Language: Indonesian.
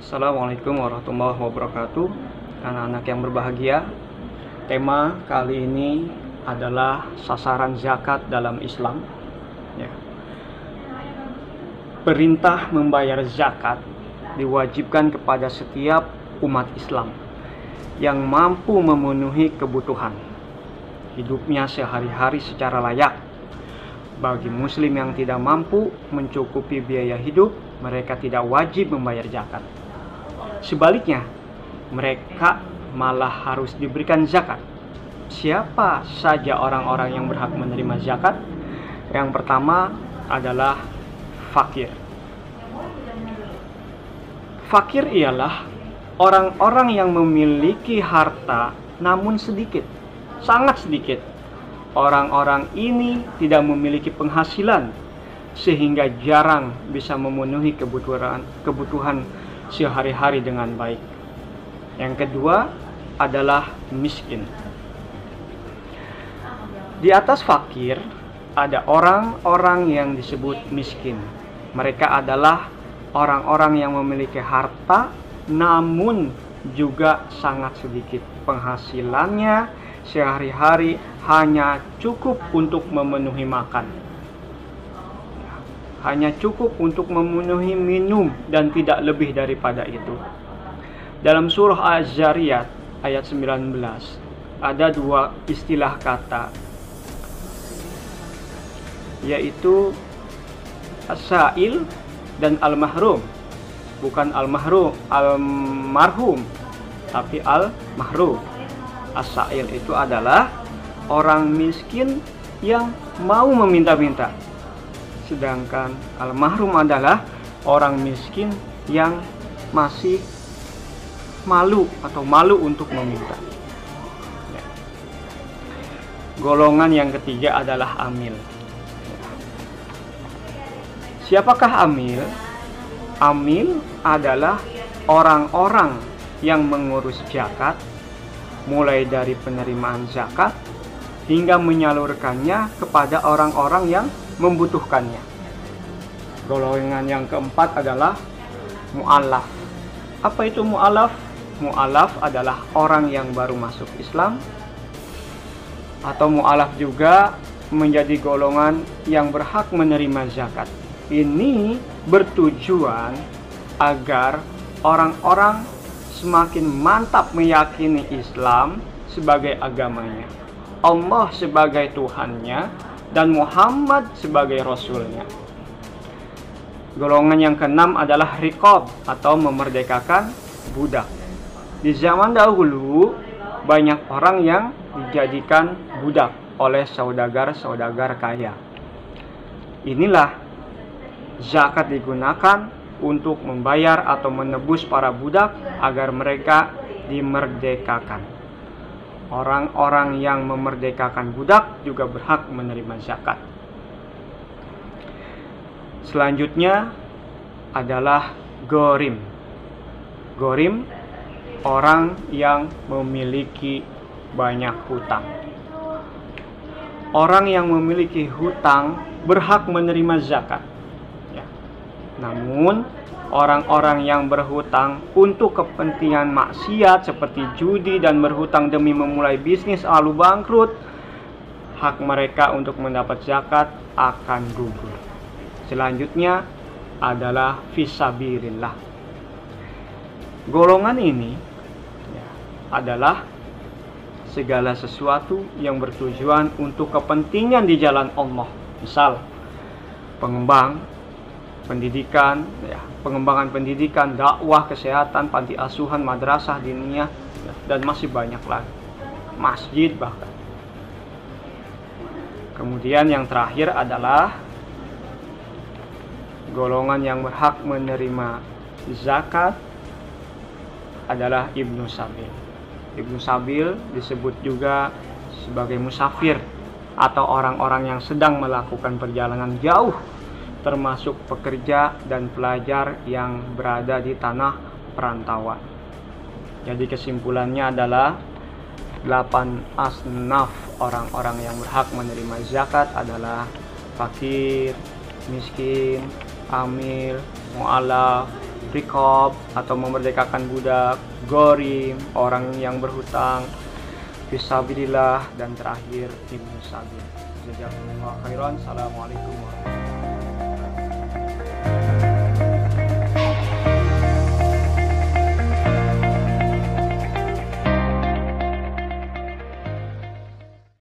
Assalamualaikum warahmatullahi wabarakatuh. Anak-anak yang berbahagia, tema kali ini adalah sasaran zakat dalam Islam. Ya. Perintah membayar zakat diwajibkan kepada setiap umat Islam yang mampu memenuhi kebutuhan hidupnya sehari-hari secara layak. Bagi muslim yang tidak mampu mencukupi biaya hidup, mereka tidak wajib membayar zakat. Sebaliknya, mereka malah harus diberikan zakat. Siapa saja orang-orang yang berhak menerima zakat? Yang pertama adalah fakir. Fakir ialah orang-orang yang memiliki harta namun sedikit, sangat sedikit. Orang-orang ini tidak memiliki penghasilan sehingga jarang bisa memenuhi kebutuhan sehari-hari dengan baik. Yang kedua adalah miskin. Di atas fakir ada orang-orang yang disebut miskin. Mereka adalah orang-orang yang memiliki harta namun juga sangat sedikit. Penghasilannya sehari-hari hanya cukup untuk memenuhi makan, hanya cukup untuk memenuhi minum dan tidak lebih daripada itu. Dalam surah Az-Zariyat ayat 19 ada dua istilah kata, yaitu as-sa'il dan al-mahrum. Bukan al-marhum, tapi al-mahrum. As-sa'il itu adalah orang miskin yang mau meminta-minta. Sedangkan al-mahrum adalah orang miskin yang masih malu atau malu untuk meminta. Golongan yang ketiga adalah amil. Siapakah amil? Amil adalah orang-orang yang mengurus zakat, mulai dari penerimaan zakat hingga menyalurkannya kepada orang-orang yang membutuhkannya. Golongan yang keempat adalah mu'allaf. Apa itu mu'allaf? Mu'allaf adalah orang yang baru masuk Islam, atau mu'allaf juga menjadi golongan yang berhak menerima zakat. Ini bertujuan agar orang-orang semakin mantap meyakini Islam sebagai agamanya, Allah sebagai Tuhannya, dan Muhammad sebagai Rasulnya. Golongan yang keenam adalah riqab atau memerdekakan budak. Di zaman dahulu banyak orang yang dijadikan budak oleh saudagar-saudagar kaya. Inilah zakat digunakan untuk membayar atau menebus para budak agar mereka dimerdekakan. Orang-orang yang memerdekakan budak juga berhak menerima zakat. Selanjutnya adalah ghorim. Ghorim, orang yang memiliki banyak hutang. Orang yang memiliki hutang berhak menerima zakat. Namun, orang-orang yang berhutang untuk kepentingan maksiat seperti judi dan berhutang demi memulai bisnis lalu bangkrut, hak mereka untuk mendapat zakat akan gugur. Selanjutnya adalah fisabilillah. Golongan ini adalah segala sesuatu yang bertujuan untuk kepentingan di jalan Allah. Misal, pengembangan pendidikan, dakwah, kesehatan, panti asuhan, madrasah diniyah, dan masih banyak lagi, masjid bahkan. Kemudian yang terakhir adalah golongan yang berhak menerima zakat adalah Ibnu Sabil. Ibnu Sabil disebut juga sebagai musafir atau orang-orang yang sedang melakukan perjalanan jauh, termasuk pekerja dan pelajar yang berada di tanah perantauan. Jadi kesimpulannya adalah 8 asnaf orang-orang yang berhak menerima zakat adalah fakir, miskin, amil, mu'alaf, rikob atau memerdekakan budak, gorim, orang yang berhutang, fisabilillah, dan terakhir ibnu sabil. Jazakumullah khairan. Assalamualaikum warahmatullahi wabarakatuh.